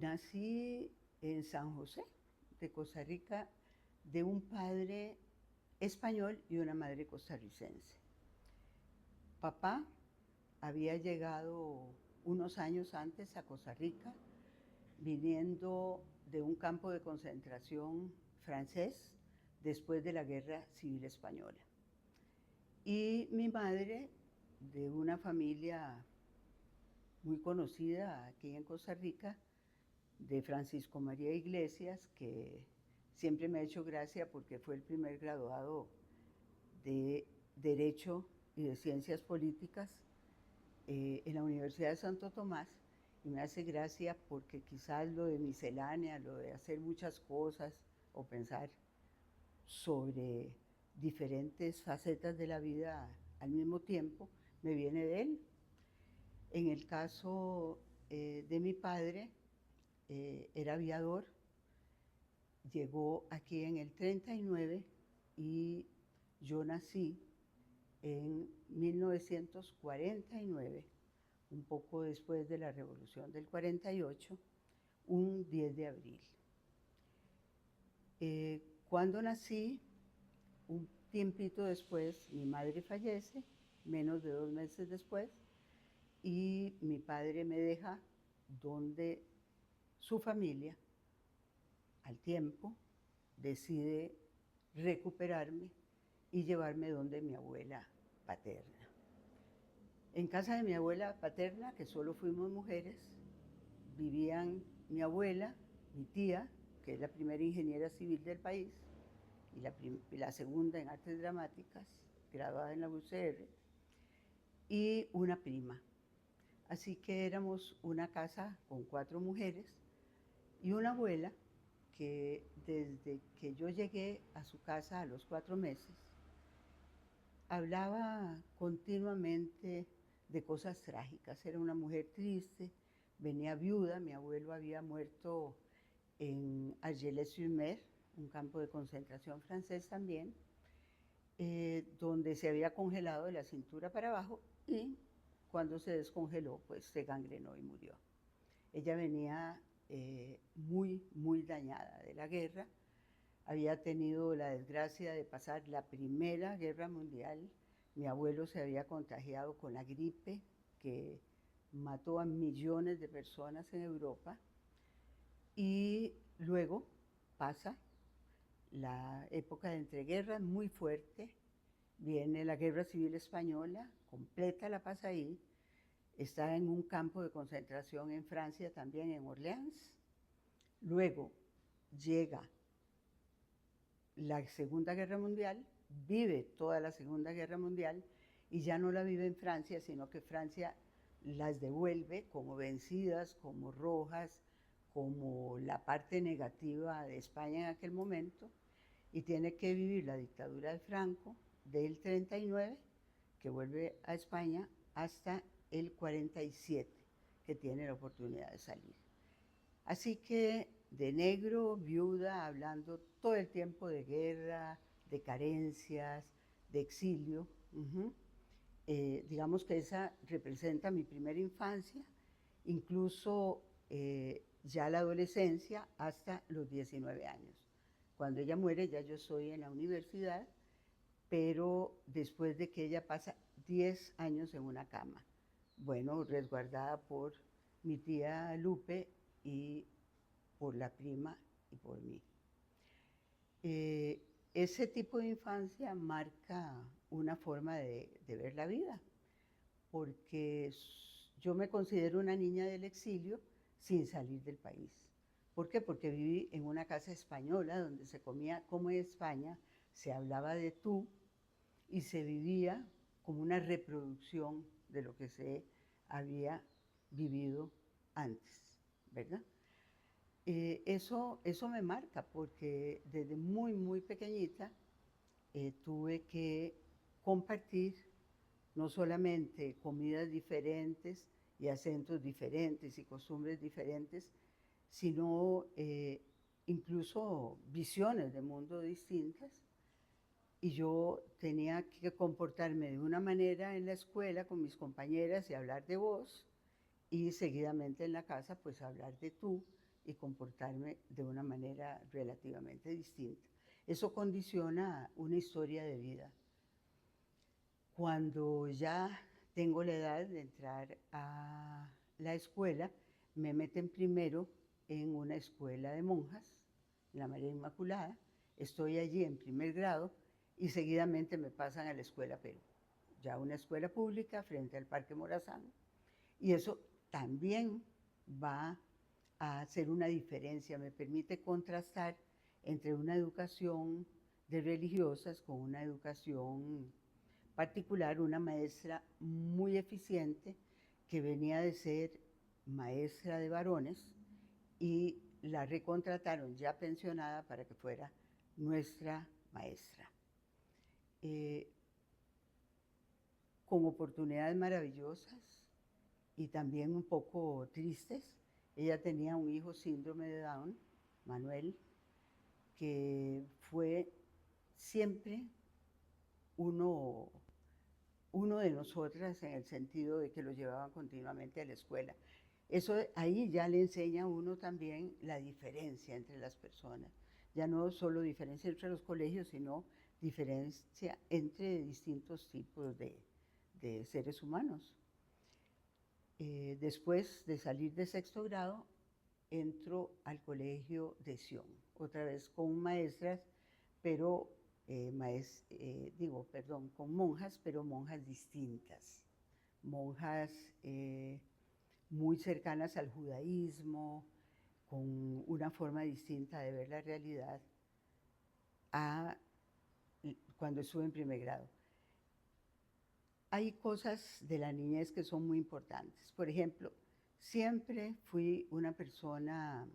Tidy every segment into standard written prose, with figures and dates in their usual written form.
Nací en San José, de Costa Rica, de un padre español y una madre costarricense. Papá había llegado unos años antes a Costa Rica, viniendo de un campo de concentración francés después de la Guerra Civil Española. Y mi madre, de una familia muy conocida aquí en Costa Rica, de Francisco María Iglesias, que siempre me ha hecho gracia porque fue el primer graduado de Derecho y de Ciencias Políticas en la Universidad de Santo Tomás, y me hace gracia porque quizás lo de miscelánea, lo de hacer muchas cosas o pensar sobre diferentes facetas de la vida al mismo tiempo, me viene de él. En el caso de mi padre, era aviador, llegó aquí en el 39 y yo nací en 1949, un poco después de la Revolución del 48, un 10 de abril. Cuando nací, un tiempito después, mi madre fallece, menos de 2 meses después, y mi padre me deja donde su familia, al tiempo, decide recuperarme y llevarme donde mi abuela paterna. En casa de mi abuela paterna, que solo fuimos mujeres, vivían mi abuela, mi tía, que es la primera ingeniera civil del país, y la segunda en artes dramáticas, graduada en la UCR, y una prima. Así que éramos una casa con 4 mujeres y una abuela que desde que yo llegué a su casa a los 4 meses, hablaba continuamente de cosas trágicas. Era una mujer triste, venía viuda, mi abuelo había muerto en Argelès-sur-Mer, un campo de concentración francés también, donde se había congelado de la cintura para abajo y cuando se descongeló, pues se gangrenó y murió. Ella venía muy dañada de la guerra, había tenido la desgracia de pasar la Primera Guerra Mundial, mi abuelo se había contagiado con la gripe que mató a millones de personas en Europa y luego pasa la época de entreguerras muy fuerte, viene la Guerra Civil Española, completa la pasa ahí, está en un campo de concentración en Francia también, en Orleans, luego llega la Segunda Guerra Mundial, vive toda la Segunda Guerra Mundial y ya no la vive en Francia, sino que Francia las devuelve como vencidas, como rojas, como la parte negativa de España en aquel momento, y tiene que vivir la dictadura de Franco del 39, que vuelve a España, hasta el 47, que tiene la oportunidad de salir. Así que de negro, viuda, hablando todo el tiempo de guerra, de carencias, de exilio. Digamos que esa representa mi primera infancia, incluso ya la adolescencia hasta los 19 años. Cuando ella muere ya yo estoy en la universidad, pero después de que ella pasa 10 años en una cama, bueno, resguardada por mi tía Lupe y por la prima y por mí. Ese tipo de infancia marca una forma de ver la vida, porque yo me considero una niña del exilio sin salir del país. ¿Por qué? Porque viví en una casa española donde se comía como en España, se hablaba de tú y se vivía como una reproducción de lo que se había vivido antes, ¿verdad? Eso me marca porque desde muy pequeñita tuve que compartir no solamente comidas diferentes y acentos diferentes y costumbres diferentes, sino incluso visiones de mundo distintas. Y yo tenía que comportarme de una manera en la escuela con mis compañeras y hablar de vos, y seguidamente en la casa pues hablar de tú, y comportarme de una manera relativamente distinta. Eso condiciona una historia de vida. Cuando ya tengo la edad de entrar a la escuela, me meten primero en una escuela de monjas, la María Inmaculada. Estoy allí en primer grado y seguidamente me pasan a la escuela Perú, ya una escuela pública frente al Parque Morazán. Y eso también va a hacer una diferencia, me permite contrastar entre una educación de religiosas con una educación particular, una maestra muy eficiente que venía de ser maestra de varones y la recontrataron ya pensionada para que fuera nuestra maestra. Con oportunidades maravillosas y también un poco tristes. Ella tenía un hijo síndrome de Down, Manuel, que fue siempre uno de nosotras en el sentido de que lo llevaban continuamente a la escuela. Eso ahí ya le enseña a uno también la diferencia entre las personas. Ya no solo diferencia entre los colegios, sino diferencia entre distintos tipos de seres humanos. Después de salir de sexto grado, entro al colegio de Sion, otra vez con maestras, pero con monjas, pero monjas distintas, monjas muy cercanas al judaísmo, con una forma distinta de ver la realidad a cuando estuve en primer grado. Hay cosas de la niñez que son muy importantes. Por ejemplo, siempre fui una persona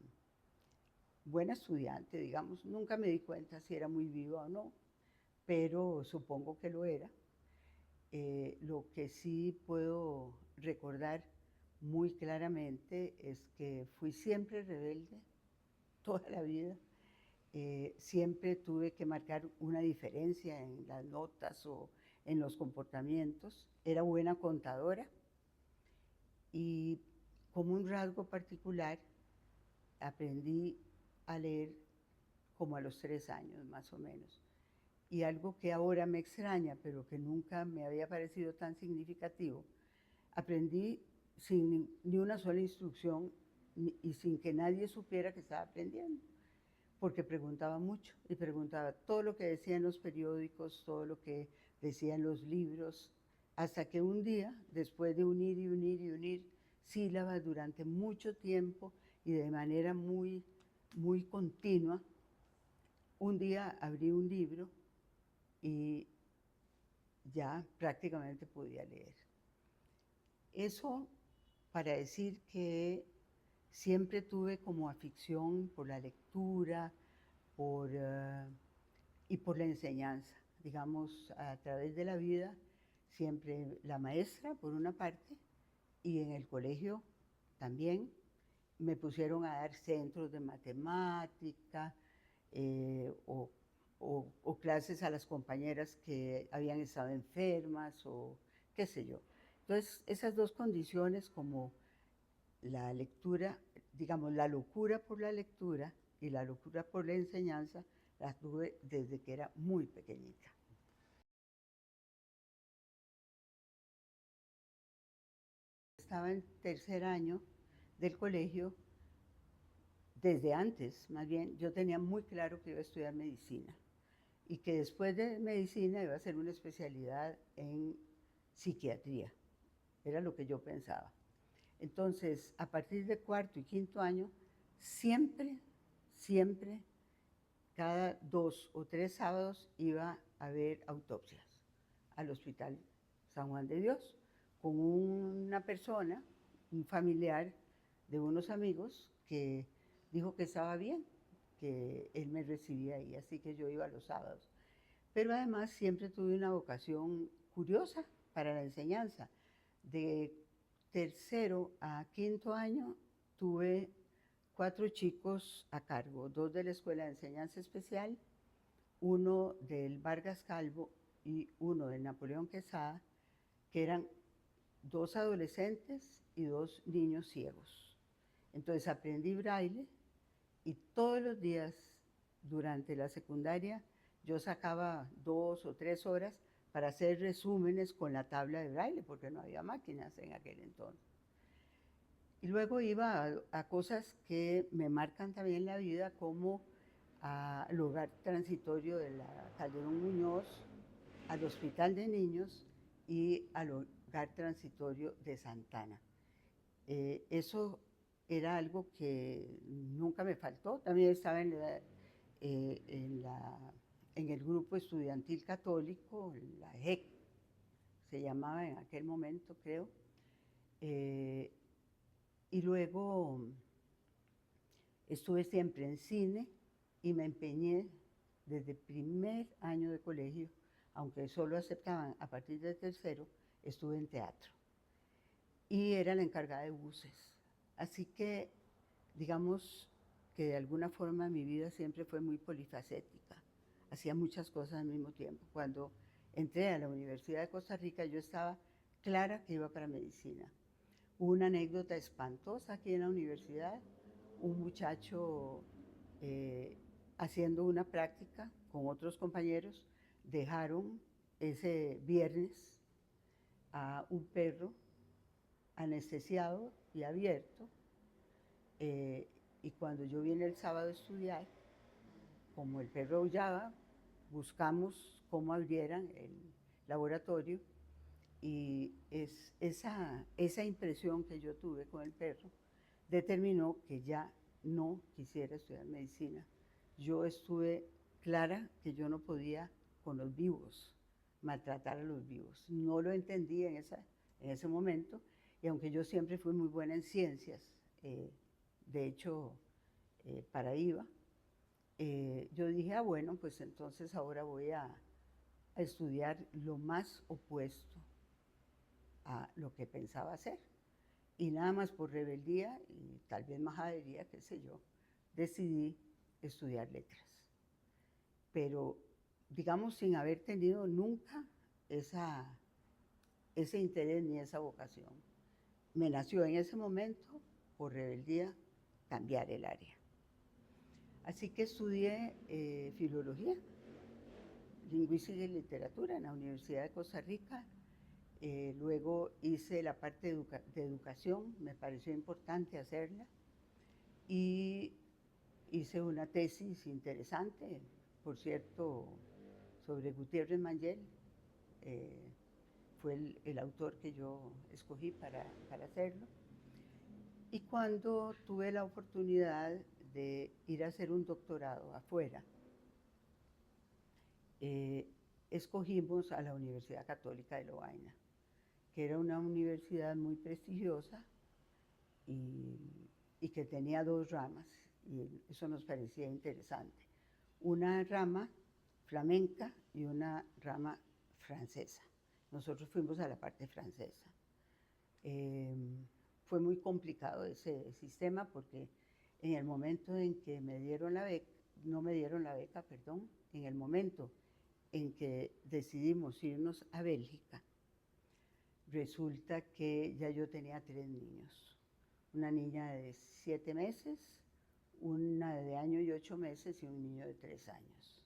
buena estudiante, digamos, nunca me di cuenta si era muy viva o no, pero supongo que lo era. Lo que sí puedo recordar muy claramente es que fui siempre rebelde, toda la vida. Siempre tuve que marcar una diferencia en las notas o en los comportamientos. Era buena contadora y como un rasgo particular aprendí a leer como a los 3 años más o menos. Y algo que ahora me extraña, pero que nunca me había parecido tan significativo, aprendí sin ni una sola instrucción y sin que nadie supiera que estaba aprendiendo, porque preguntaba mucho y preguntaba todo lo que decían los periódicos, todo lo que decían los libros, hasta que un día, después de unir y unir y unir sílabas durante mucho tiempo y de manera muy, muy continua, un día abrí un libro y ya prácticamente podía leer. Eso para decir que siempre tuve como afición por la lectura y por la enseñanza. Digamos, a través de la vida, siempre la maestra, por una parte, y en el colegio también me pusieron a dar centros de matemática o clases a las compañeras que habían estado enfermas o qué sé yo. Entonces, esas dos condiciones como la lectura, digamos, la locura por la lectura y la locura por la enseñanza, las tuve desde que era muy pequeñita. Estaba en tercer año del colegio, desde antes, más bien, yo tenía muy claro que iba a estudiar medicina y que después de medicina iba a hacer una especialidad en psiquiatría. Era lo que yo pensaba. Entonces, a partir de cuarto y quinto año, siempre, cada 2 o 3 sábados iba a ver autopsias al Hospital San Juan de Dios con una persona, un familiar de unos amigos que dijo que estaba bien, que él me recibía ahí, así que yo iba los sábados. Pero además siempre tuve una vocación curiosa para la enseñanza. De tercero a quinto año tuve 4 chicos a cargo, 2 de la Escuela de Enseñanza Especial, 1 del Vargas Calvo y 1 del Napoleón Quesada, que eran 2 adolescentes y 2 niños ciegos. Entonces aprendí braille y todos los días durante la secundaria yo sacaba 2 o 3 horas para hacer resúmenes con la tabla de braille, porque no había máquinas en aquel entonces. Y luego iba a cosas que me marcan también la vida, como al hogar transitorio de la Calderón Muñoz, al Hospital de Niños y al hogar transitorio de Santana. Eso era algo que nunca me faltó. También estaba en el grupo estudiantil católico, la JEC, se llamaba en aquel momento, creo. Y luego estuve siempre en cine y me empeñé desde primer año de colegio, aunque solo aceptaban a partir del tercero, estuve en teatro. Y era la encargada de buses. Así que, digamos que de alguna forma mi vida siempre fue muy polifacética. Hacía muchas cosas al mismo tiempo. Cuando entré a la Universidad de Costa Rica, yo estaba clara que iba para medicina. Hubo una anécdota espantosa aquí en la universidad. Un muchacho haciendo una práctica con otros compañeros dejaron ese viernes a un perro anestesiado y abierto, y cuando yo vine el sábado a estudiar, como el perro aullaba, buscamos cómo abrieran el laboratorio, y esa impresión que yo tuve con el perro determinó que ya no quisiera estudiar medicina. Yo estuve clara que yo no podía con los vivos, maltratar a los vivos. No lo entendí en ese momento, y aunque yo siempre fui muy buena en ciencias, de hecho, para IVA, yo dije, bueno, pues entonces ahora voy a estudiar lo más opuesto a lo que pensaba hacer. Y nada más por rebeldía y tal vez majadería, qué sé yo, decidí estudiar letras. Pero, digamos, sin haber tenido nunca ese interés ni esa vocación. Me nació en ese momento, por rebeldía, cambiar el área. Así que estudié filología, lingüística y literatura en la Universidad de Costa Rica. Luego hice la parte de educación, me pareció importante hacerla, y hice una tesis interesante, por cierto, sobre Gutiérrez Mangel. Fue el autor que yo escogí para hacerlo. Y cuando tuve la oportunidad de ir a hacer un doctorado afuera, escogimos a la Universidad Católica de Lovaina, que era una universidad muy prestigiosa y que tenía 2 ramas, y eso nos parecía interesante. Una rama flamenca y una rama francesa. Nosotros fuimos a la parte francesa. Fue muy complicado ese sistema, porque en el momento en que me dieron la beca, no me dieron la beca, perdón, en el momento en que decidimos irnos a Bélgica, resulta que ya yo tenía 3 niños. Una niña de 7 meses, una de 1 año y 8 meses y un niño de 3 años.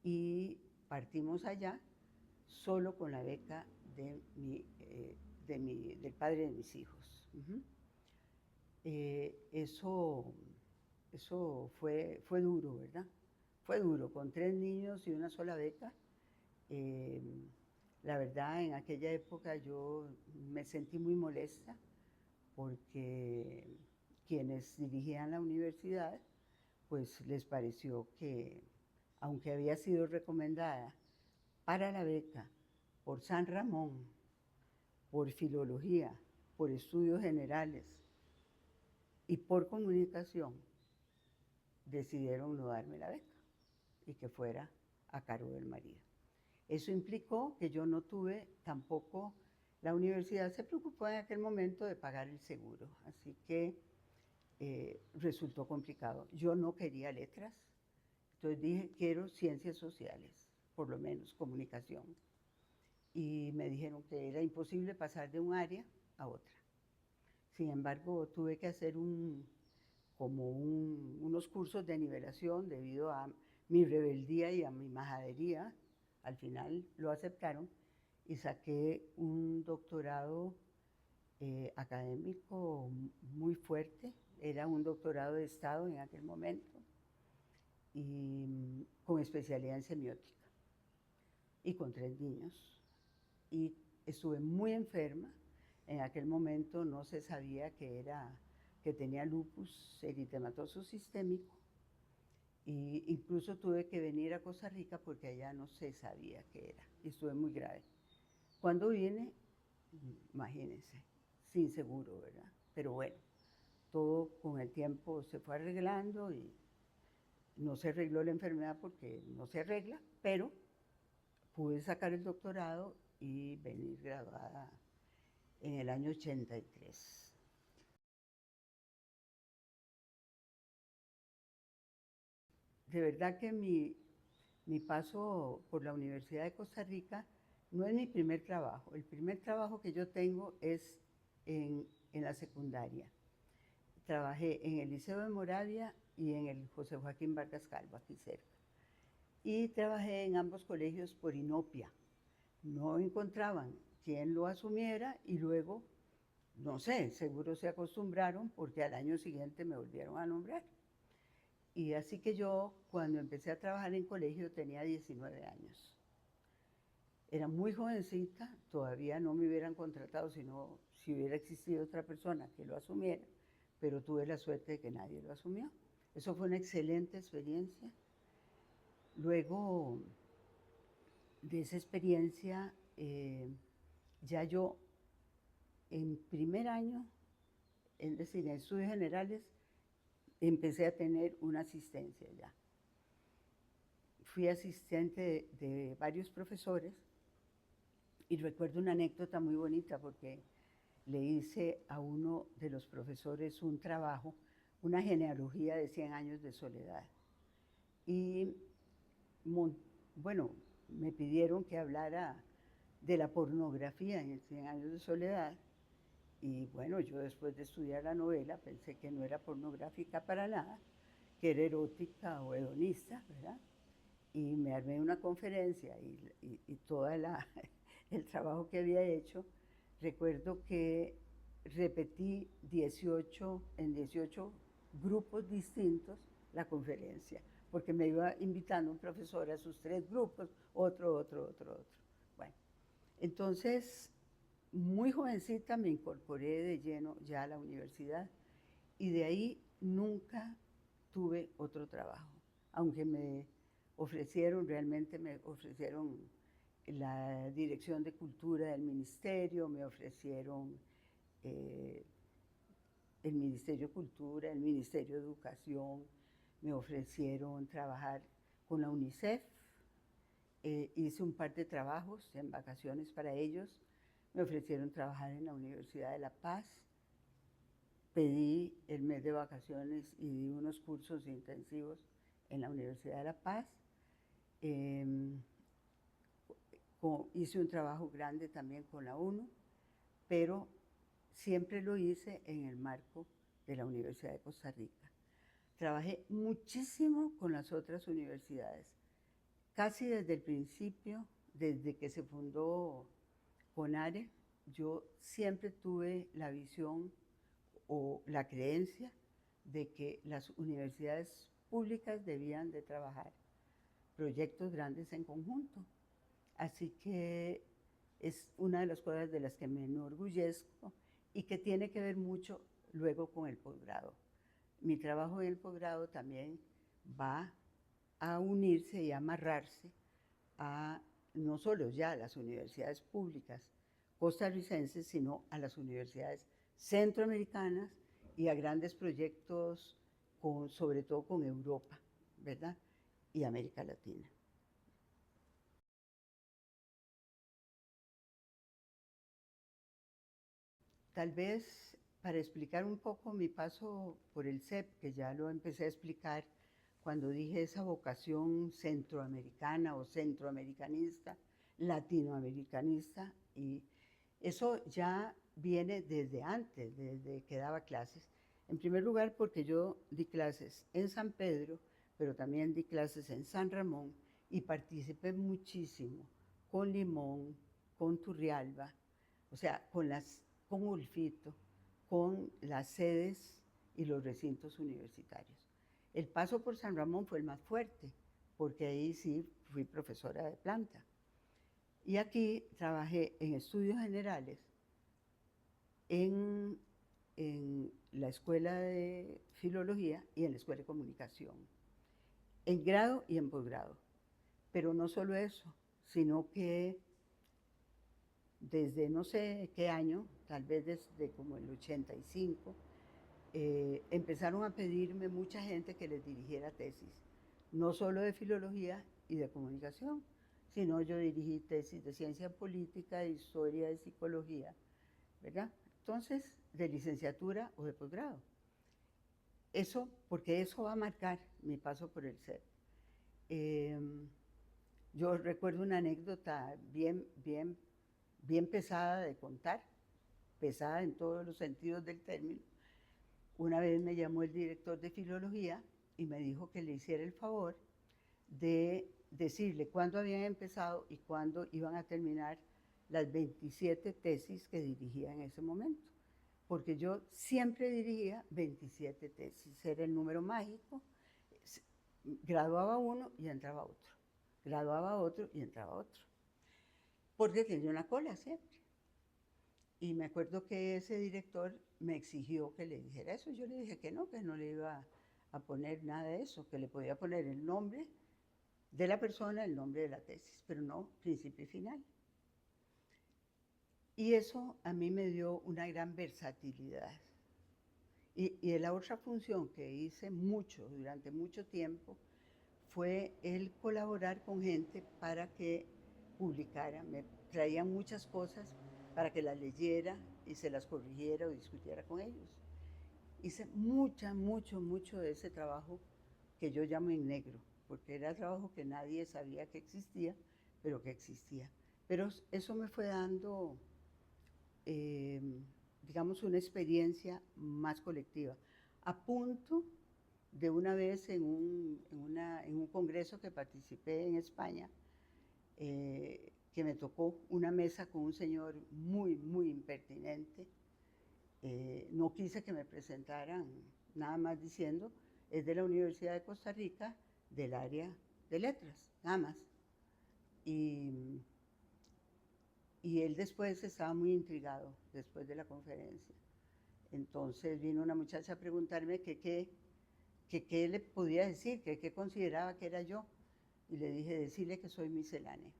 Y partimos allá solo con la beca del padre de mis hijos. Eso fue duro, ¿verdad? Fue duro, con 3 niños y una sola beca. La verdad, en aquella época yo me sentí muy molesta, porque quienes dirigían la universidad, pues les pareció que, aunque había sido recomendada para la beca por San Ramón, por filología, por estudios generales y por comunicación, decidieron no darme la beca y que fuera a cargo del marido. Eso implicó que yo no tuve tampoco, la universidad se preocupó en aquel momento de pagar el seguro, así que resultó complicado. Yo no quería letras, entonces dije, quiero ciencias sociales, por lo menos comunicación. Y me dijeron que era imposible pasar de un área a otra. Sin embargo, tuve que hacer como unos cursos de nivelación debido a mi rebeldía y a mi majadería. Al final lo aceptaron y saqué un doctorado académico muy fuerte. Era un doctorado de Estado en aquel momento y con especialidad en semiótica y con 3 niños. Y estuve muy enferma. En aquel momento no se sabía que tenía lupus eritematoso sistémico. Y incluso tuve que venir a Costa Rica porque allá no se sabía qué era. Y estuve muy grave. Cuando vine, imagínense, sin seguro, ¿verdad? Pero bueno, todo con el tiempo se fue arreglando y no se arregló la enfermedad porque no se arregla, pero pude sacar el doctorado y venir graduada en el año 83. De verdad que mi paso por la Universidad de Costa Rica no es mi primer trabajo. El primer trabajo que yo tengo es en la secundaria. Trabajé en el Liceo de Moravia y en el José Joaquín Vargas Calvo, aquí cerca. Y trabajé en ambos colegios por inopia. No encontraban quien lo asumiera y luego, no sé, seguro se acostumbraron porque al año siguiente me volvieron a nombrar. Y así que yo, cuando empecé a trabajar en colegio, tenía 19 años. Era muy jovencita, todavía no me hubieran contratado sino si hubiera existido otra persona que lo asumiera, pero tuve la suerte de que nadie lo asumió. Eso fue una excelente experiencia. Luego de esa experiencia, ya yo en primer año, es decir, en estudios generales, empecé a tener una asistencia ya. Fui asistente de varios profesores y recuerdo una anécdota muy bonita porque le hice a uno de los profesores un trabajo, una genealogía de 100 años de soledad. Y bueno, me pidieron que hablara de la pornografía en 100 años de soledad. Y bueno, yo después de estudiar la novela pensé que no era pornográfica para nada, que era erótica o hedonista, ¿verdad? Y me armé una conferencia y todo el trabajo que había hecho. Recuerdo que repetí en 18 grupos distintos la conferencia, porque me iba invitando un profesor a sus 3 grupos, otro. Bueno, entonces, muy jovencita me incorporé de lleno ya a la universidad y de ahí nunca tuve otro trabajo, aunque realmente me ofrecieron la Dirección de Cultura del Ministerio, me ofrecieron el Ministerio de Cultura, el Ministerio de Educación, me ofrecieron trabajar con la UNICEF, hice un par de trabajos en vacaciones para ellos, me ofrecieron trabajar en la Universidad de La Paz, pedí el mes de vacaciones y di unos cursos intensivos en la Universidad de La Paz. Hice un trabajo grande también con la ONU, pero siempre lo hice en el marco de la Universidad de Costa Rica. Trabajé muchísimo con las otras universidades, casi desde el principio, desde que se fundó CONARE, yo siempre tuve la visión o la creencia de que las universidades públicas debían de trabajar proyectos grandes en conjunto. Así que es una de las cosas de las que me enorgullezco y que tiene que ver mucho luego con el posgrado. Mi trabajo en el posgrado también va a unirse y a amarrarse a no solo ya a las universidades públicas costarricenses, sino a las universidades centroamericanas y a grandes proyectos, sobre todo con Europa, ¿verdad? Y América Latina. Tal vez para explicar un poco mi paso por el CEP, que ya lo empecé a explicar cuando dije esa vocación centroamericana o centroamericanista, latinoamericanista, y eso ya viene desde antes, desde que daba clases. En primer lugar, porque yo di clases en San Pedro, pero también di clases en San Ramón y participé muchísimo con Limón, con Turrialba, o sea, con Ulfito, con las sedes y los recintos universitarios. El paso por San Ramón fue el más fuerte, porque ahí sí fui profesora de planta. Y aquí trabajé en estudios generales, en la Escuela de Filología y en la Escuela de Comunicación, en grado y en posgrado. Pero no solo eso, sino que desde no sé qué año, tal vez desde como el 85, empezaron a pedirme mucha gente que les dirigiera tesis, no solo de filología y de comunicación, sino yo dirigí tesis de ciencia política, de historia, de psicología, ¿verdad? Entonces, de licenciatura o de posgrado. Eso, porque eso va a marcar mi paso por el CEP. Yo recuerdo una anécdota bien pesada de contar, pesada en todos los sentidos del término. Una vez me llamó el director de filología y me dijo que le hiciera el favor de decirle cuándo habían empezado y cuándo iban a terminar las 27 tesis que dirigía en ese momento. Porque yo siempre dirigía 27 tesis, era el número mágico. Graduaba uno y entraba otro, graduaba otro y entraba otro, porque tenía una cola siempre. Y me acuerdo que ese director me exigió que le dijera eso. Yo le dije que no le iba a poner nada de eso, que le podía poner el nombre de la persona, el nombre de la tesis, pero no principio y final. Y eso a mí me dio una gran versatilidad. Y la otra función que hice mucho, durante mucho tiempo, fue el colaborar con gente para que publicara. Me traían muchas cosas para que las leyera y se las corrigiera o discutiera con ellos. Hice mucho de ese trabajo que yo llamo en negro, porque era trabajo que nadie sabía que existía, pero que existía. Pero eso me fue dando, digamos, una experiencia más colectiva. A punto de una vez en un congreso que participé en España, que me tocó una mesa con un señor muy impertinente. No quise que me presentaran, nada más diciendo, es de la Universidad de Costa Rica, del área de letras, nada más. Y él después estaba muy intrigado, después de la conferencia. Entonces vino una muchacha a preguntarme que qué le podía decir, que qué consideraba que era yo. Y le dije, decirle que soy miscelánea.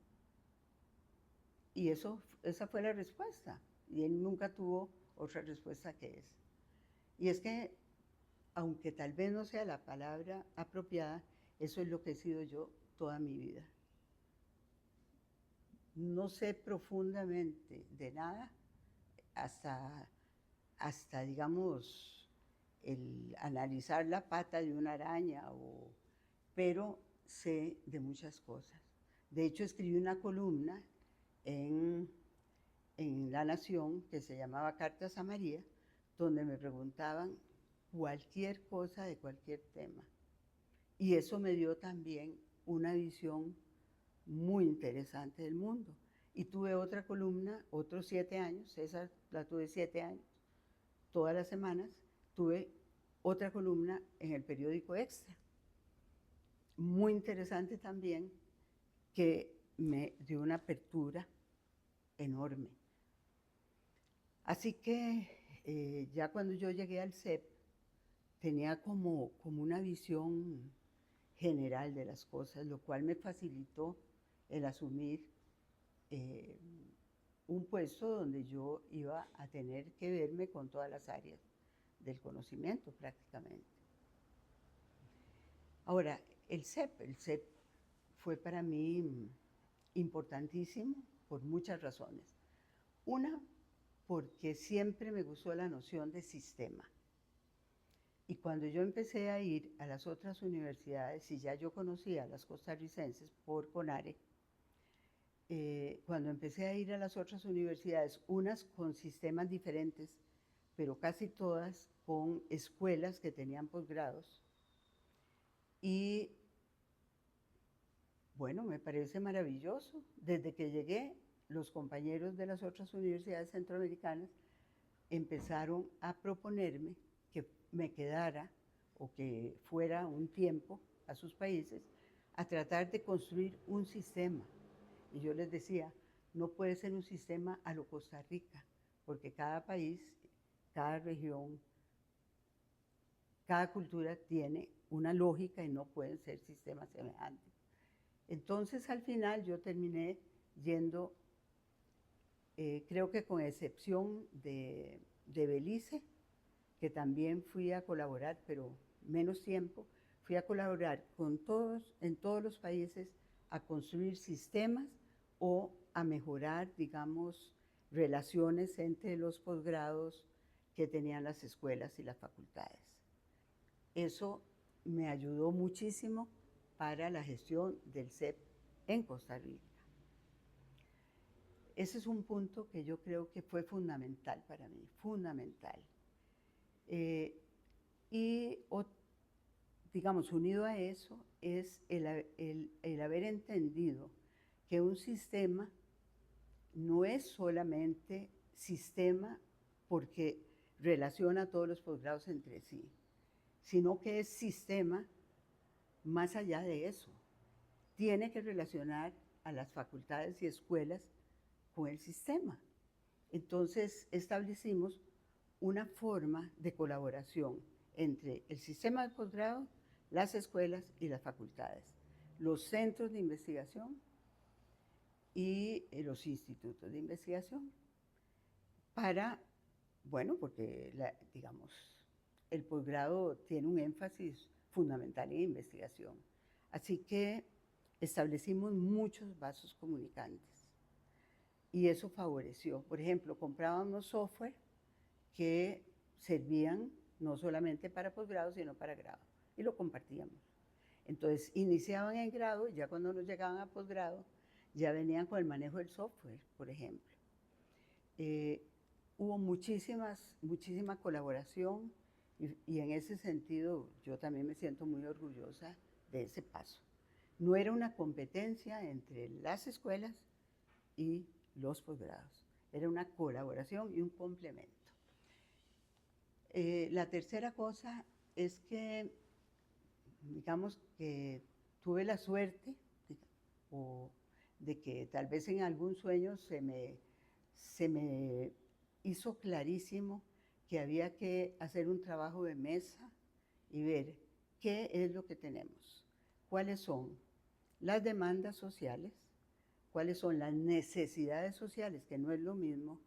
Y esa fue la respuesta. Y él nunca tuvo otra respuesta que esa. Y es que, aunque tal vez no sea la palabra apropiada, eso es lo que he sido yo toda mi vida. No sé profundamente de nada hasta digamos, el analizar la pata de una araña, pero sé de muchas cosas. De hecho, escribí una columna en La Nación que se llamaba Cartas a María, donde me preguntaban cualquier cosa de cualquier tema. Y eso me dio también una visión muy interesante del mundo. Y tuve otra columna, otros 7 años, esa la tuve 7 años, todas las semanas, tuve otra columna en el periódico Extra, muy interesante también, que me dio una apertura enorme. Así que ya cuando yo llegué al CEP, tenía como una visión general de las cosas, lo cual me facilitó el asumir un puesto donde yo iba a tener que verme con todas las áreas del conocimiento prácticamente. Ahora, el CEP fue para mí importantísimo por muchas razones. Una, porque siempre me gustó la noción de sistema. Y cuando yo empecé a ir a las otras universidades, y ya yo conocía a las costarricenses por CONARE, cuando empecé a ir a las otras universidades, unas con sistemas diferentes, pero casi todas con escuelas que tenían posgrados. Y bueno, me parece maravilloso. Desde que llegué, los compañeros de las otras universidades centroamericanas empezaron a proponerme que me quedara o que fuera un tiempo a sus países a tratar de construir un sistema. Y yo les decía, no puede ser un sistema a lo Costa Rica, porque cada país, cada región, cada cultura tiene una lógica y no pueden ser sistemas semejantes. Entonces, al final, yo terminé yendo, creo que con excepción de Belice, que también fui a colaborar, pero menos tiempo, fui a colaborar en todos los países a construir sistemas o a mejorar, digamos, relaciones entre los posgrados que tenían las escuelas y las facultades. Eso me ayudó muchísimo para la gestión del CEP en Costa Rica. Ese es un punto que yo creo que fue fundamental para mí, fundamental. Digamos, unido a eso, es el haber entendido que un sistema no es solamente sistema porque relaciona a todos los posgrados entre sí, sino que es sistema más allá de eso. Tiene que relacionar a las facultades y escuelas con el sistema. Entonces establecimos una forma de colaboración entre el sistema de posgrado, las escuelas y las facultades, los centros de investigación y los institutos de investigación para, bueno, porque digamos, el posgrado tiene un énfasis fundamental en investigación. Así que establecimos muchos vasos comunicantes y eso favoreció. Por ejemplo, comprábamos software que servían no solamente para posgrado, sino para grado, y lo compartíamos. Entonces, iniciaban en grado, y ya cuando nos llegaban a posgrado, ya venían con el manejo del software, por ejemplo. Hubo muchísima colaboración y en ese sentido yo también me siento muy orgullosa de ese paso. No era una competencia entre las escuelas y los posgrados, era una colaboración y un complemento. La tercera cosa es que, digamos que tuve la suerte de que tal vez en algún sueño se me hizo clarísimo que había que hacer un trabajo de mesa y ver qué es lo que tenemos, cuáles son las demandas sociales, cuáles son las necesidades sociales, que no es lo mismo,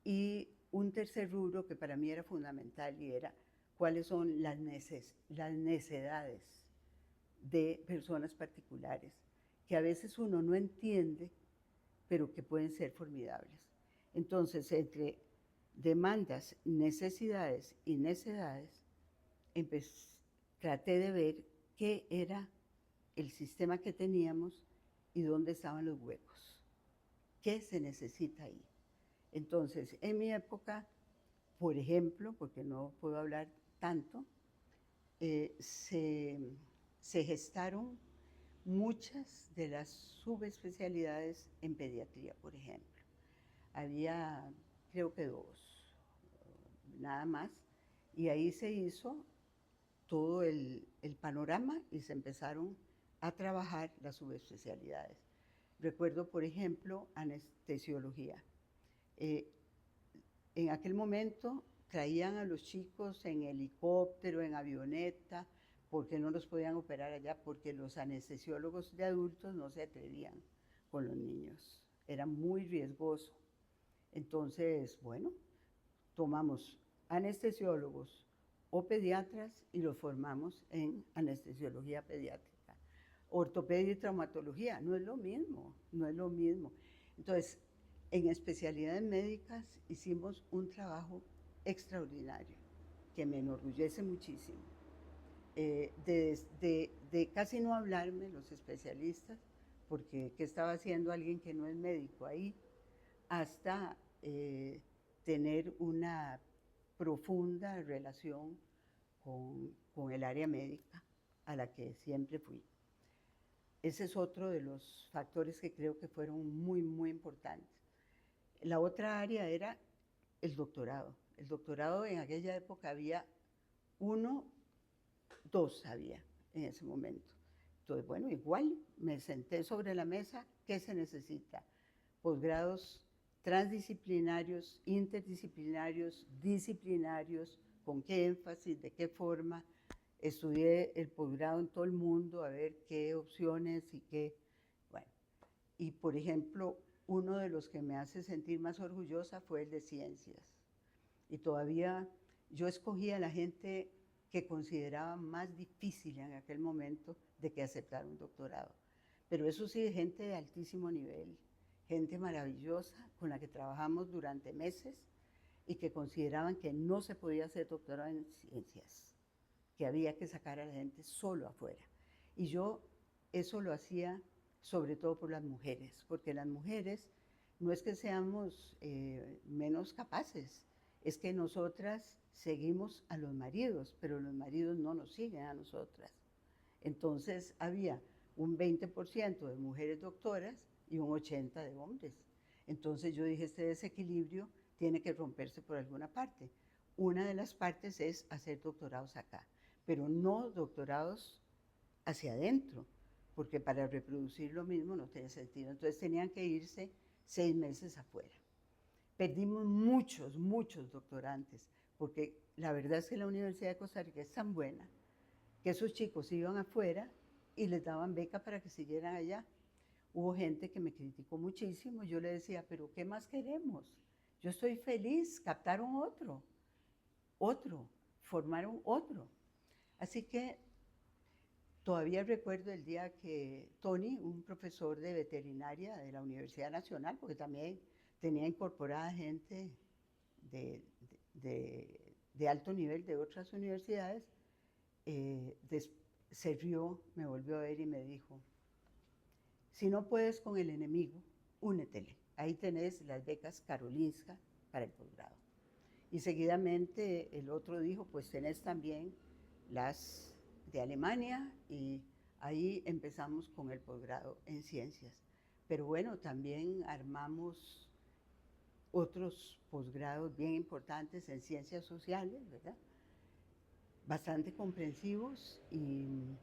y un tercer rubro que para mí era fundamental y era cuáles son las necesidades de personas particulares, que a veces uno no entiende, pero que pueden ser formidables. Entonces, entre demandas, necesidades y necedades, traté de ver qué era el sistema que teníamos y dónde estaban los huecos, qué se necesita ahí. Entonces, en mi época, por ejemplo, porque no puedo hablar tanto, se gestaron muchas de las subespecialidades en pediatría, por ejemplo. Había, creo que 2, nada más, y ahí se hizo todo el panorama y se empezaron a trabajar las subespecialidades. Recuerdo, por ejemplo, anestesiología. En aquel momento traían a los chicos en helicóptero, en avioneta, porque no los podían operar allá, porque los anestesiólogos de adultos no se atrevían con los niños. Era muy riesgoso. Entonces, bueno, tomamos anestesiólogos o pediatras y los formamos en anestesiología pediátrica. Ortopedia y traumatología, no es lo mismo, no es lo mismo. Entonces, en especialidades médicas hicimos un trabajo extraordinario que me enorgullece muchísimo. De casi no hablarme los especialistas, porque ¿qué estaba haciendo alguien que no es médico ahí? Hasta tener una profunda relación con el área médica a la que siempre fui. Ese es otro de los factores que creo que fueron muy, muy importantes. La otra área era el doctorado. El doctorado en aquella época había uno, dos había en ese momento. Entonces, bueno, igual me senté sobre la mesa, ¿qué se necesita? Posgrados transdisciplinarios, interdisciplinarios, disciplinarios, con qué énfasis, de qué forma. Estudié el posgrado en todo el mundo a ver qué opciones y qué, bueno. Y por ejemplo, uno de los que me hace sentir más orgullosa fue el de ciencias. Y todavía yo escogía a la gente que consideraba más difícil en aquel momento de que aceptar un doctorado. Pero eso sí, gente de altísimo nivel, gente maravillosa con la que trabajamos durante meses y que consideraban que no se podía hacer doctorado en ciencias, que había que sacar a la gente solo afuera. Y yo eso lo hacía sobre todo por las mujeres, porque las mujeres no es que seamos menos capaces, es que nosotras seguimos a los maridos, pero los maridos no nos siguen a nosotras. Entonces había un 20% de mujeres doctoras y un 80% de hombres. Entonces yo dije, este desequilibrio tiene que romperse por alguna parte. Una de las partes es hacer doctorados acá, pero no doctorados hacia adentro, porque para reproducir lo mismo no tiene sentido. Entonces tenían que irse 6 meses afuera. Perdimos muchos, muchos doctorantes, porque la verdad es que la Universidad de Costa Rica es tan buena que esos chicos iban afuera y les daban beca para que siguieran allá. Hubo gente que me criticó muchísimo, yo le decía, pero ¿qué más queremos? Yo estoy feliz, captaron otro, formaron otro. Así que todavía recuerdo el día que Tony, un profesor de veterinaria de la Universidad Nacional, porque también tenía incorporada gente de, de alto nivel de otras universidades, se rió, me volvió a ver y me dijo, si no puedes con el enemigo, únetele. Ahí tenés las becas Karolinska para el posgrado. Y seguidamente el otro dijo, pues tenés también las de Alemania y ahí empezamos con el posgrado en ciencias. Pero bueno, también armamos otros posgrados bien importantes en ciencias sociales, ¿verdad? Bastante comprensivos y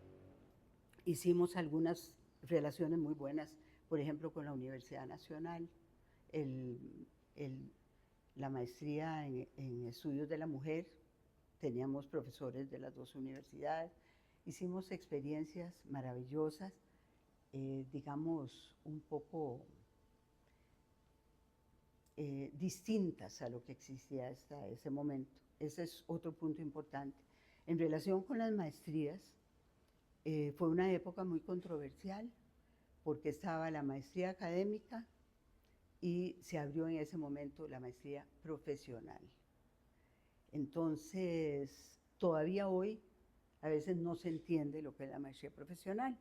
hicimos algunas relaciones muy buenas, por ejemplo, con la Universidad Nacional, la maestría en estudios de la mujer, teníamos profesores de las dos universidades, hicimos experiencias maravillosas, digamos, un poco distintas a lo que existía hasta ese momento. Ese es otro punto importante. En relación con las maestrías, fue una época muy controversial porque estaba la maestría académica y se abrió en ese momento la maestría profesional. Entonces, todavía hoy a veces no se entiende lo que es la maestría profesional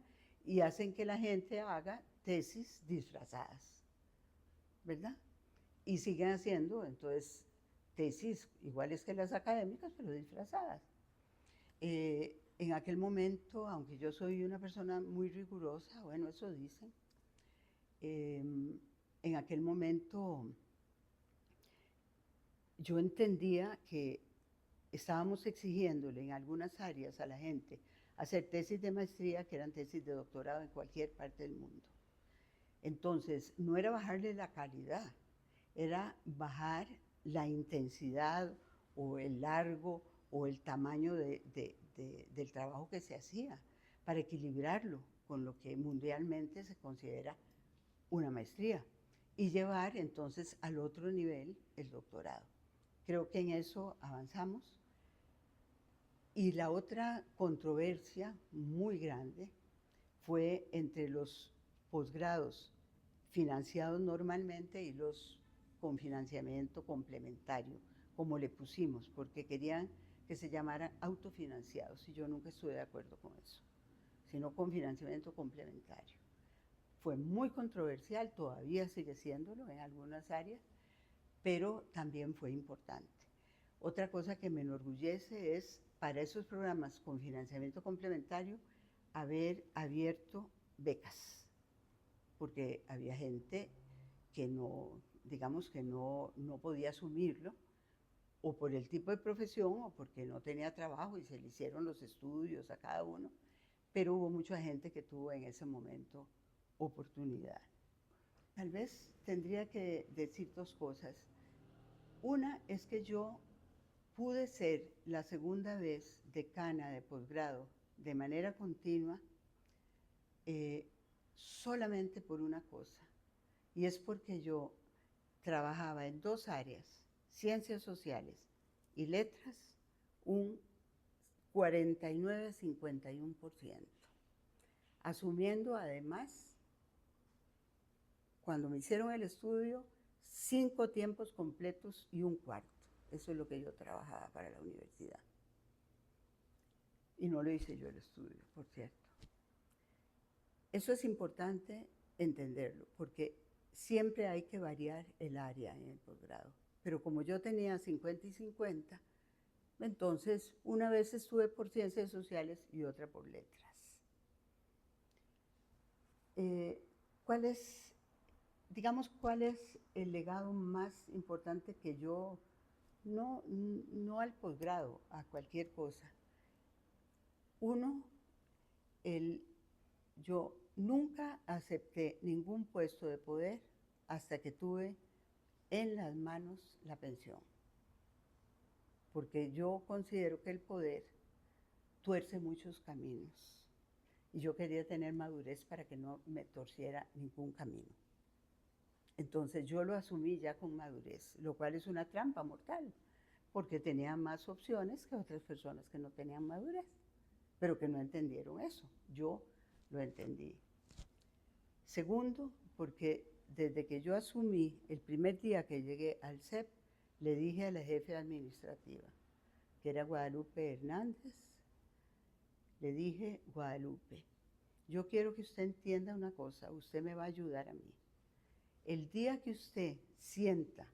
y hacen que la gente haga tesis disfrazadas, ¿verdad? Y siguen haciendo, entonces, tesis iguales que las académicas, pero disfrazadas. En aquel momento, aunque yo soy una persona muy rigurosa, bueno, eso dicen, en aquel momento yo entendía que estábamos exigiéndole en algunas áreas a la gente hacer tesis de maestría que eran tesis de doctorado en cualquier parte del mundo. Entonces, no era bajarle la calidad, era bajar la intensidad o el largo o el tamaño del trabajo que se hacía para equilibrarlo con lo que mundialmente se considera una maestría y llevar entonces al otro nivel el doctorado. Creo que en eso avanzamos. Y la otra controversia muy grande fue entre los posgrados financiados normalmente y los con financiamiento complementario, como le pusimos, porque querían que se llamaran autofinanciados, y yo nunca estuve de acuerdo con eso, sino con financiamiento complementario. Fue muy controversial, todavía sigue siéndolo en algunas áreas, pero también fue importante. Otra cosa que me enorgullece es, para esos programas con financiamiento complementario, haber abierto becas, porque había gente que no, digamos que no podía asumirlo, o por el tipo de profesión, o porque no tenía trabajo y se le hicieron los estudios a cada uno, pero hubo mucha gente que tuvo en ese momento oportunidad. Tal vez tendría que decir dos cosas. Una es que yo pude ser la segunda vez decana de posgrado de manera continua eh, solamente por una cosa, y es porque yo trabajaba en dos áreas, ciencias sociales y letras, un 49-51%, asumiendo además, cuando me hicieron el estudio, 5 tiempos completos y un cuarto. Eso es lo que yo trabajaba para la universidad. Y no lo hice yo el estudio, por cierto. Eso es importante entenderlo, porque siempre hay que variar el área en el posgrado. Pero como yo tenía 50 y 50, entonces una vez estuve por ciencias sociales y otra por letras. ¿Cuál es, digamos, cuál es el legado más importante que yo, no al posgrado, a cualquier cosa? Uno, yo nunca acepté ningún puesto de poder hasta que tuve en las manos la pensión, porque yo considero que el poder tuerce muchos caminos y yo quería tener madurez para que no me torciera ningún camino. Entonces yo lo asumí ya con madurez, lo cual es una trampa mortal, porque tenía más opciones que otras personas que no tenían madurez, pero que no entendieron eso. Yo lo entendí. Segundo, porque desde que yo asumí, el primer día que llegué al CEP, le dije a la jefe administrativa, que era Guadalupe Hernández, le dije: Guadalupe, yo quiero que usted entienda una cosa, usted me va a ayudar a mí. El día que usted sienta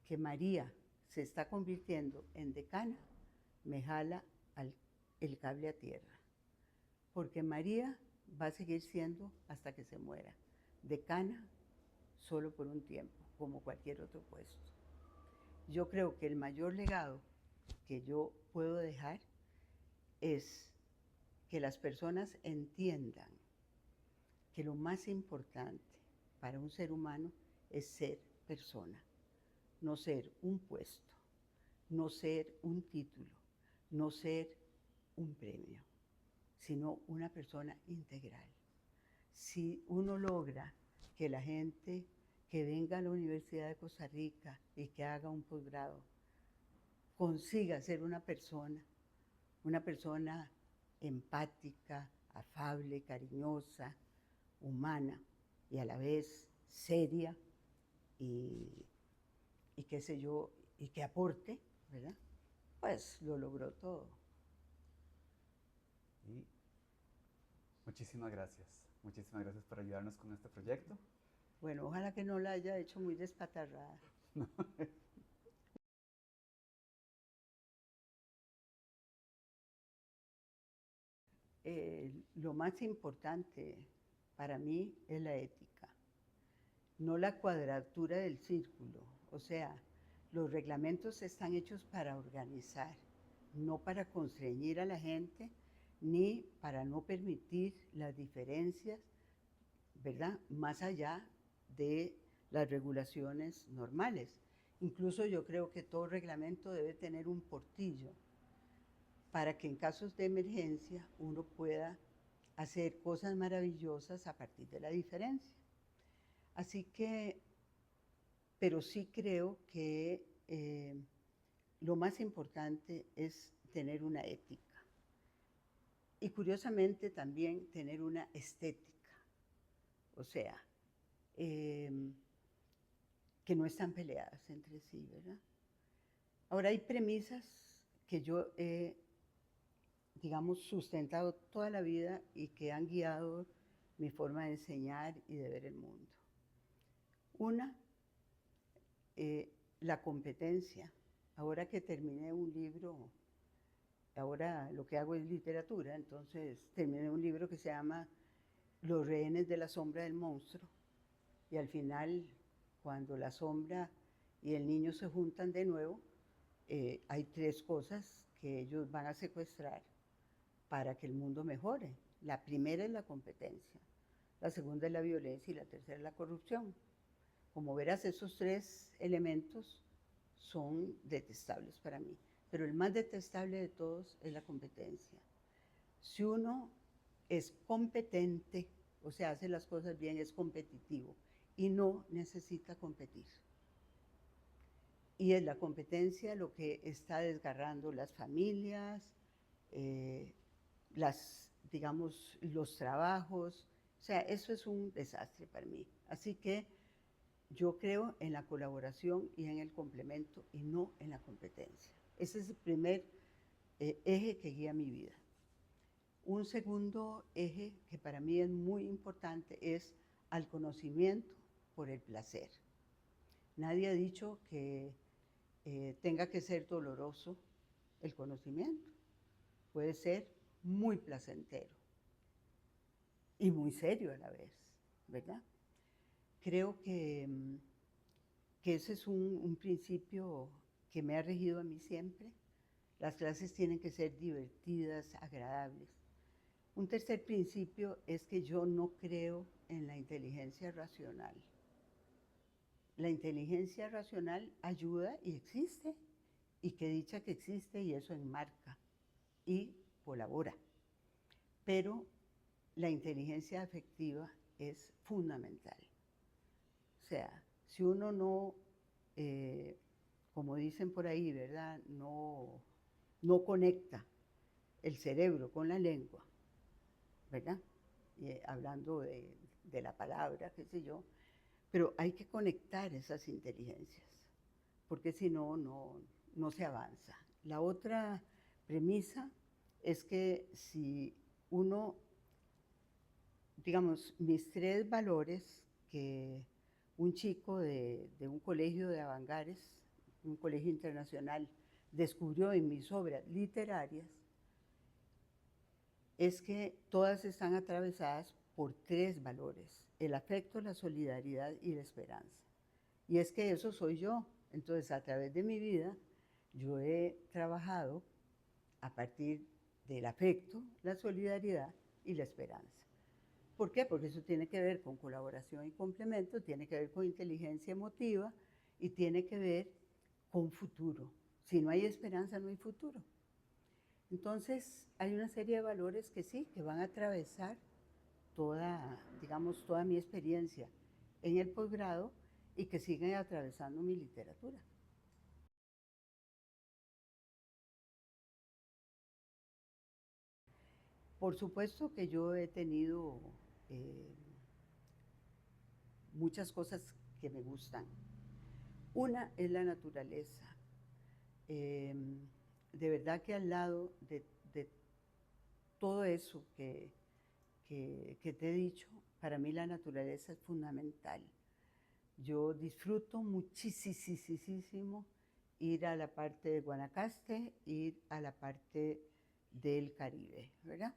que María se está convirtiendo en decana, me jala el cable a tierra, porque María va a seguir siendo, hasta que se muera, decana solo por un tiempo, como cualquier otro puesto. Yo creo que el mayor legado que yo puedo dejar es que las personas entiendan que lo más importante para un ser humano es ser persona, no ser un puesto, no ser un título, no ser un premio, sino una persona integral. Si uno logra que la gente que venga a la Universidad de Costa Rica y que haga un posgrado consiga ser una persona empática, afable, cariñosa, humana y a la vez seria y qué sé yo, y que aporte, ¿verdad? Pues lo logró todo. Y muchísimas gracias. Muchísimas gracias por ayudarnos con este proyecto. Bueno, ojalá que no la haya hecho muy despatarrada. No. Lo más importante para mí es la ética, no la cuadratura del círculo. O sea, los reglamentos están hechos para organizar, no para constreñir a la gente, ni para no permitir las diferencias, ¿verdad? Más allá de las regulaciones normales. Incluso yo creo que todo reglamento debe tener un portillo para que en casos de emergencia uno pueda hacer cosas maravillosas a partir de la diferencia. Así que, pero sí creo que lo más importante es tener una ética y curiosamente también tener una estética, o sea, que no están peleadas entre sí, ¿verdad? Ahora hay premisas que yo he, digamos, sustentado toda la vida y que han guiado mi forma de enseñar y de ver el mundo. Una, la competencia ahora que terminé un libro, ahora lo que hago es literatura, entonces terminé un libro que se llama Los rehenes de la sombra del monstruo, y al final, cuando la sombra y el niño se juntan de nuevo, hay 3 cosas que ellos van a secuestrar para que el mundo mejore. La primera es la competencia, la segunda es la violencia y la tercera es la corrupción. Como verás, esos 3 elementos son detestables para mí, pero el más detestable de todos es la competencia. Si uno es competente, o sea, hace las cosas bien, es competitivo y no necesita competir. Y es la competencia lo que está desgarrando las familias, digamos, los trabajos. O sea, eso es un desastre para mí. Así que yo creo en la colaboración y en el complemento y no en la competencia. Ese es el primer eje que guía mi vida. Un segundo eje que para mí es muy importante es al conocimiento por el placer. Nadie ha dicho que tenga que ser doloroso el conocimiento. Puede ser muy placentero y muy serio a la vez, ¿verdad? Creo que ese es un principio que me ha regido a mí siempre. Las clases tienen que ser divertidas, agradables. Un tercer principio es que yo no creo en la inteligencia racional. La inteligencia racional ayuda y existe, y que dicha que existe y eso enmarca y colabora. Pero la inteligencia afectiva es fundamental. O sea, si uno no, como dicen por ahí, ¿verdad? No conecta el cerebro con la lengua, ¿verdad? Hablando de la palabra, qué sé yo, pero hay que conectar esas inteligencias, porque si no, no se avanza. La otra premisa es que si uno, digamos, mis 3 valores que un chico de un colegio de Avangares, un colegio internacional, descubrió en mis obras literarias, es que todas están atravesadas por 3 valores: el afecto, la solidaridad y la esperanza. Y es que eso soy yo. Entonces, a través de mi vida, yo he trabajado a partir del afecto, la solidaridad y la esperanza. ¿Por qué? Porque eso tiene que ver con colaboración y complemento, tiene que ver con inteligencia emotiva y tiene que ver con futuro. Si no hay esperanza, no hay futuro. Entonces, hay una serie de valores que sí, que van a atravesar toda, digamos, toda mi experiencia en el posgrado y que siguen atravesando mi literatura. Por supuesto que yo he tenido eh, muchas cosas que me gustan. Una es la naturaleza. Eh, de verdad que al lado de todo eso que te he dicho, para mí la naturaleza es fundamental. Yo disfruto muchísimo ir a la parte de Guanacaste, ir a la parte del Caribe, ¿verdad?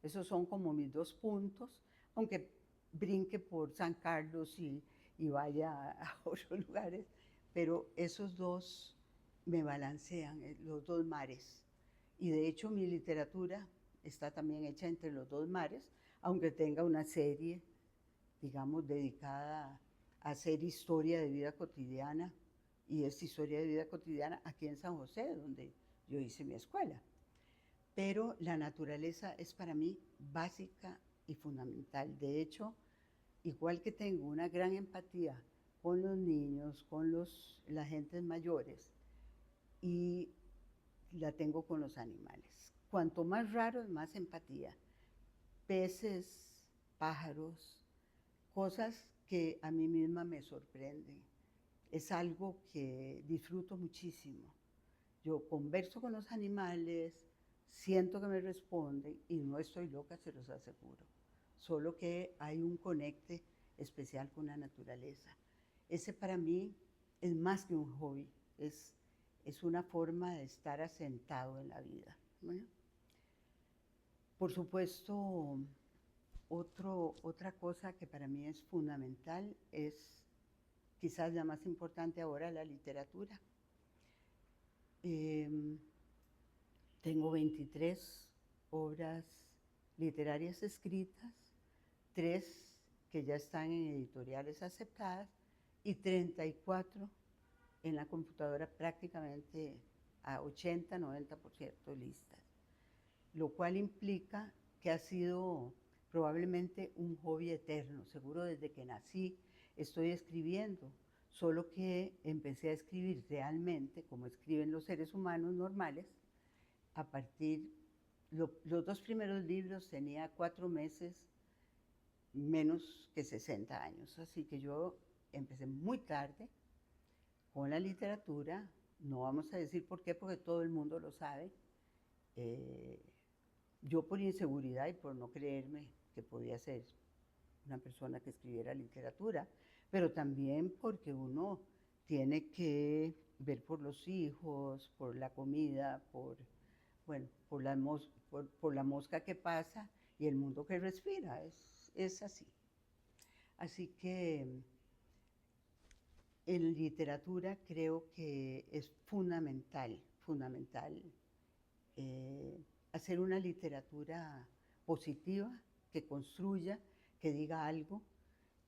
Esos son como mis 2 puntos, aunque brinque por San Carlos y vaya a otros lugares, pero esos 2 me balancean, los 2 mares. Y de hecho mi literatura está también hecha entre los 2 mares, aunque tenga una serie, digamos, dedicada a hacer historia de vida cotidiana, y es historia de vida cotidiana aquí en San José, donde yo hice mi escuela. Pero la naturaleza es para mí básica y fundamental. De hecho, igual que tengo una gran empatía con los niños, con las gentes mayores, y la tengo con los animales. Cuanto más raros, más empatía. Peces, pájaros, cosas que a mí misma me sorprenden. Es algo que disfruto muchísimo. Yo converso con los animales, siento que me responden y no estoy loca, se los aseguro. Solo que hay un conecte especial con la naturaleza. Ese para mí es más que un hobby, es una forma de estar asentado en la vida. ¿Bueno? Por supuesto, otra cosa que para mí es fundamental es quizás la más importante ahora, la literatura. Tengo 23 obras literarias escritas, 3 que ya están en editoriales aceptadas y 34 en la computadora prácticamente a 80-90% listas, lo cual implica que ha sido probablemente un hobby eterno. Seguro desde que nací estoy escribiendo, solo que empecé a escribir realmente como escriben los seres humanos normales a partir, los 2 primeros libros tenía 4 meses menos que 60 años, así que yo empecé muy tarde con la literatura. No vamos a decir por qué, porque todo el mundo lo sabe. Yo por inseguridad y por no creerme que podía ser una persona que escribiera literatura, pero también porque uno tiene que ver por los hijos, por la comida, bueno, por la mosca que pasa y el mundo que respira, es así. Así que en literatura creo que es fundamental hacer una literatura positiva, que construya, que diga algo.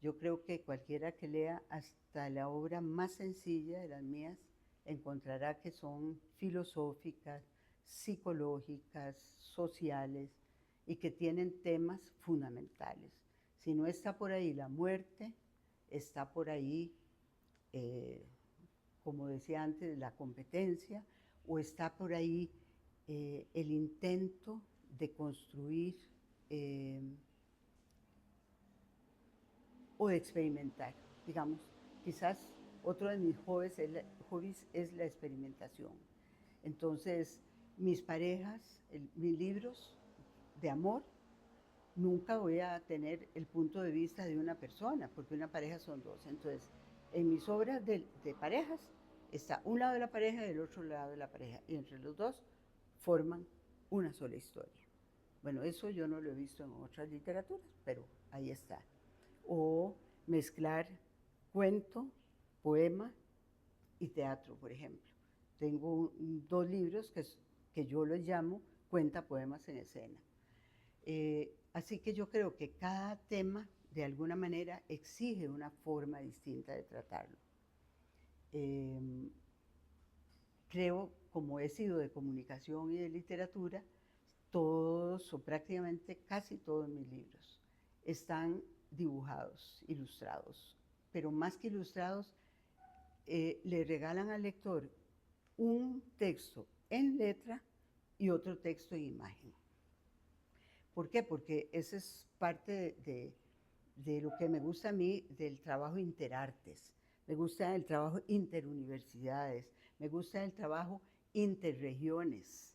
Yo creo que cualquiera que lea hasta la obra más sencilla de las mías encontrará que son filosóficas, psicológicas, sociales y que tienen temas fundamentales. Si no está por ahí la muerte, está por ahí, como decía antes, la competencia, o está por ahí el intento de construir o de experimentar. Digamos, quizás otro de mis hobbies es la experimentación. Entonces, mis parejas, mis libros de amor, nunca voy a tener el punto de vista de una persona, porque una pareja son 2. Entonces, en mis obras de parejas está un lado de la pareja y el otro lado de la pareja, y entre los dos forman una sola historia. Bueno, eso yo no lo he visto en otras literaturas, pero ahí está. O mezclar cuento, poema y teatro, por ejemplo. Tengo 2 libros que yo los llamo Cuenta Poemas en Escena. Así que yo creo que cada tema, de alguna manera, exige una forma distinta de tratarlo. Creo, como he sido de comunicación y de literatura, todos o prácticamente casi todos mis libros están dibujados, ilustrados, pero más que ilustrados, le regalan al lector un texto en letra y otro texto en imagen. ¿Por qué? Porque esa es parte de lo que me gusta a mí del trabajo interartes. Me gusta el trabajo interuniversidades, me gusta el trabajo interregiones,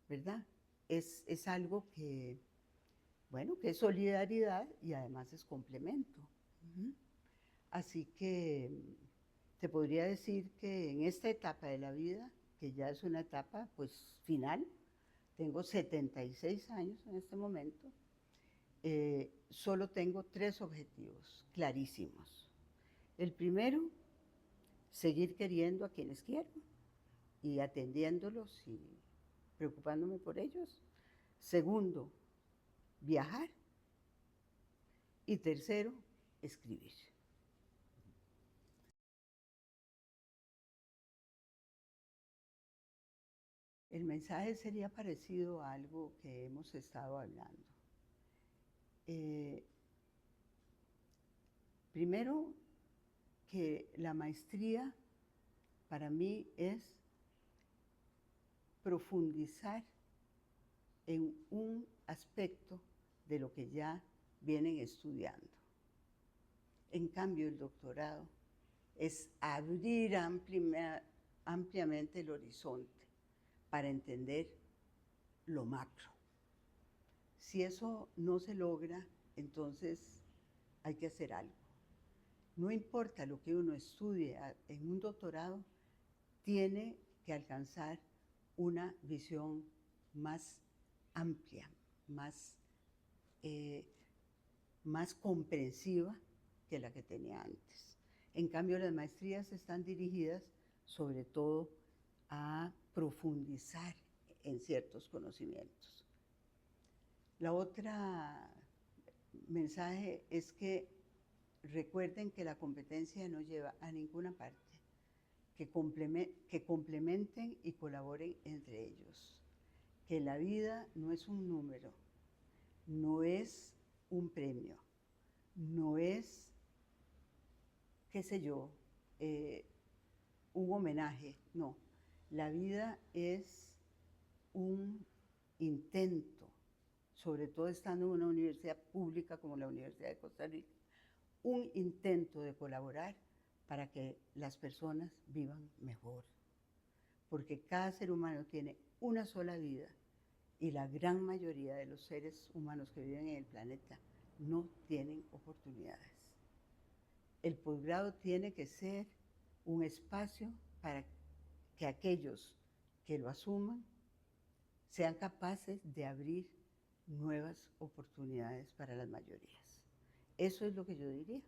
¿verdad? Es algo que, bueno, que es solidaridad y además es complemento. Así que te podría decir que en esta etapa de la vida, que ya es una etapa pues final, tengo 76 años en este momento, solo tengo 3 objetivos clarísimos. El primero, seguir queriendo a quienes quiero y atendiéndolos y preocupándome por ellos. Segundo, viajar. Y tercero, escribir. El mensaje sería parecido a algo que hemos estado hablando. Primero, que la maestría para mí es profundizar en un aspecto de lo que ya vienen estudiando. En cambio, el doctorado es abrir ampliamente el horizonte para entender lo macro. Si eso no se logra, entonces hay que hacer algo. No importa lo que uno estudie en un doctorado, tiene que alcanzar una visión más amplia, más comprensiva que la que tenía antes. En cambio, las maestrías están dirigidas sobre todo a profundizar en ciertos conocimientos. La otra mensaje es que recuerden que la competencia no lleva a ninguna parte, que complementen y colaboren entre ellos, que la vida no es un número, no es un premio, no es, qué sé yo, un homenaje, no. La vida es un intento, sobre todo estando en una universidad pública como la Universidad de Costa Rica, un intento de colaborar para que las personas vivan mejor. Porque cada ser humano tiene una sola vida y la gran mayoría de los seres humanos que viven en el planeta no tienen oportunidades. El posgrado tiene que ser un espacio para que aquellos que lo asuman sean capaces de abrir nuevas oportunidades para las mayorías. Eso es lo que yo diría.